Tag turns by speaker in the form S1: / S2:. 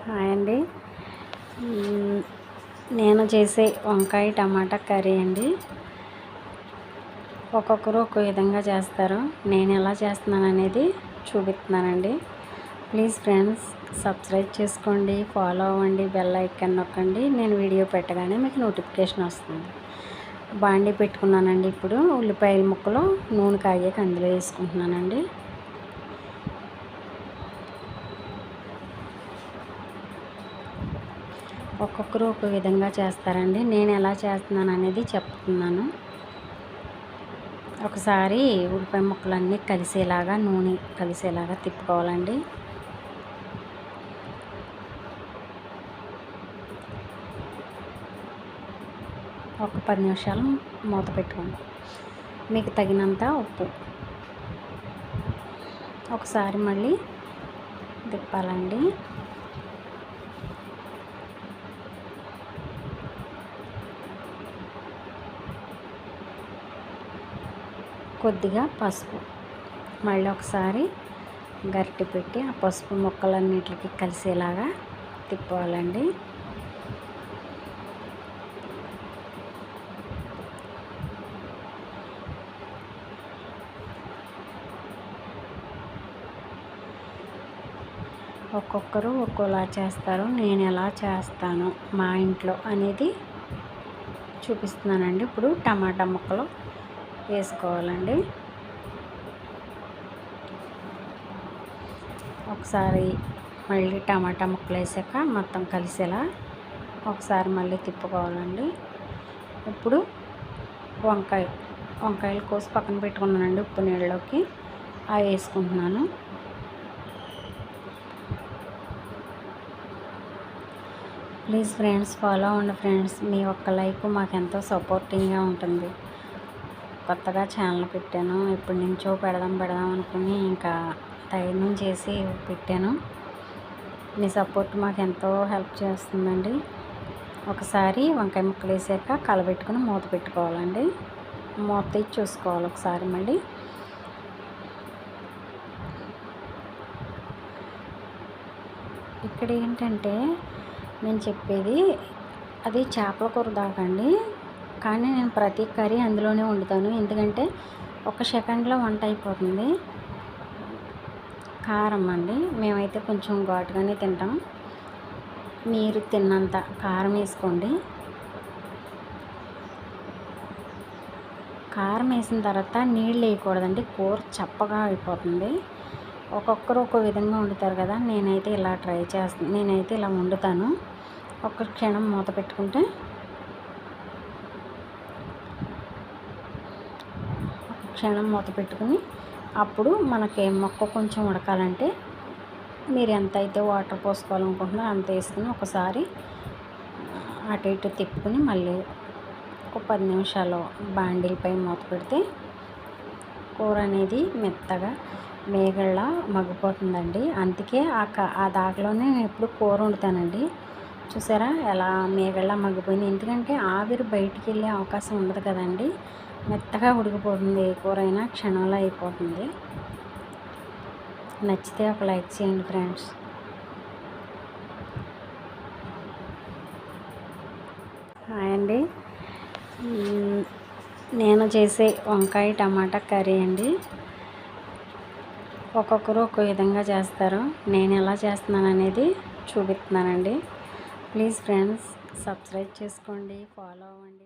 S1: Hi అండి. మ్, నేను చేసే వంకాయ టమాటా కర్రీ అండి. ఒక్కొక్కరు ఒక్కో విధంగా చేస్తారు. నేను ఎలా చేస్తున్నాను అనేది చూపిస్తున్నానండి. ప్లీజ్ ఫ్రెండ్స్, సబ్స్క్రైబ్ చేసుకోండి, ఫాలో అవ్వండి, బెల్ ఐకాన్ నొక్కండి. నేను వీడియో పెట్టగానే మీకు నోటిఫికేషన్ వస్తుంది. బాండీ పెట్టుకున్నానండి. ఇప్పుడు ఉల్లిపాయల ముక్కలు నూనె కాగాక అందులో వేసుకుంటున్నానండి. ఒక్కొక్కరు ఒక విధంగా చేస్తారండి. నేను ఎలా చేస్తున్నాను అనేది చెప్తున్నాను. ఒకసారి ఉల్లిపాయ ముక్కలన్నీ కలిసేలాగా నూనె కలిసేలాగా తిప్పుకోవాలండి. ఒక 10 నిమిషాలు మూత పెట్టుకోండి. మీకు తగినంత ఉప్పు ఒకసారి మళ్ళీ తిప్పాలండి. కొద్దిగా పసుపు మళ్ళీ ఒకసారి గరిటె పెట్టి ఆ పసుపు ముక్కలన్నిటికి కలిసేలాగా తిప్పుకోవాలండి. ఒక్కొక్కరు ఒక్కోలా చేస్తారు. నేను ఎలా చేస్తాను మా ఇంట్లో అనేది చూపిస్తున్నానండి. ఇప్పుడు టమాటా ముక్కలు వేసుకోవాలండి. ఒకసారి మళ్ళీ టమాటా ముక్కలు వేసాక మొత్తం కలిసేలా ఒకసారి మళ్ళీ తిప్పుకోవాలండి. ఇప్పుడు వంకాయలు కోసి పక్కన పెట్టుకున్నానండి. ఉప్పు నీళ్ళలోకి అవి వేసుకుంటున్నాను. ప్లీజ్ ఫ్రెండ్స్, ఫాలో అవ్వండి ఫ్రెండ్స్. మీ ఒక్క లైక్ మాకు ఎంతో సపోర్టింగ్గా ఉంటుంది. కొత్తగా ఛానల్ పెట్టాను. ఎప్పటి నుంచో పెడదాం అనుకుని ఇంకా ధైర్యం చేసి పెట్టాను. మీ సపోర్ట్ మాకు ఎంతో హెల్ప్ చేస్తుందండి. ఒకసారి వంకాయ ముక్కలు వేసాక కలబెట్టుకుని మూత పెట్టుకోవాలండి. మూత తీసి చూసుకోవాలి ఒకసారి మళ్ళీ. ఇక్కడ ఏంటంటే నేను చెప్పేది అది చేపల కూర దాకండి, కానీ నేను ప్రతి కర్రీ అందులోనే వండుతాను. ఎందుకంటే ఒక సెకండ్లో వంట అయిపోతుంది. కారం అండి, మేమైతే కొంచెం ఘాటుగానే తింటాం. మీరు తిన్నంత కారం వేసుకోండి. కారం వేసిన తర్వాత నీళ్ళు వేయకూడదండి, కూర చప్పగా అయిపోతుంది. ఒక్కొక్కరు ఒక్కో విధంగా వండుతారు కదా. నేనైతే ఇలా నేనైతే ఇలా వండుతాను. ఒక్క క్షణం మూత పెట్టుకుంటే అప్పుడు మనకి మొక్క కొంచెం ఉడకాలంటే మీరు ఎంత అయితే వాటర్ పోసుకోవాలనుకుంటున్నారో అంత వేసుకుని ఒకసారి అటు ఇటు తిప్పుకుని మళ్ళీ ఒక 10 నిమిషాలు బాండీలపై మూత పెడితే కూర అనేది మెత్తగా మేగళ్ళ మగ్గిపోతుందండి. అందుకే ఆ దాకలోనే నేను ఎప్పుడు కూర వండుతానండి. చూసారా ఎలా మేగళ్ళ మగ్గిపోయింది. ఎందుకంటే ఆవిరి బయటికి వెళ్ళే అవకాశం ఉండదు కదండి. మెత్తగా ఉడికిపోతుంది. ఏ కూర అయినా క్షణంలో అయిపోతుంది. నచ్చితే ఒక లైక్ చేయండి ఫ్రెండ్స్. హాయ్ అండి. నేను చేసే వంకాయ టమాటా కర్రీ అండి. ఒక్కొక్కరు ఒక్కో విధంగా చేస్తారు. నేను ఎలా చేస్తున్నాను అనేది చూపిస్తున్నానండి. ప్లీజ్ ఫ్రెండ్స్, సబ్స్క్రైబ్ చేసుకోండి, ఫాలో అవ్వండి.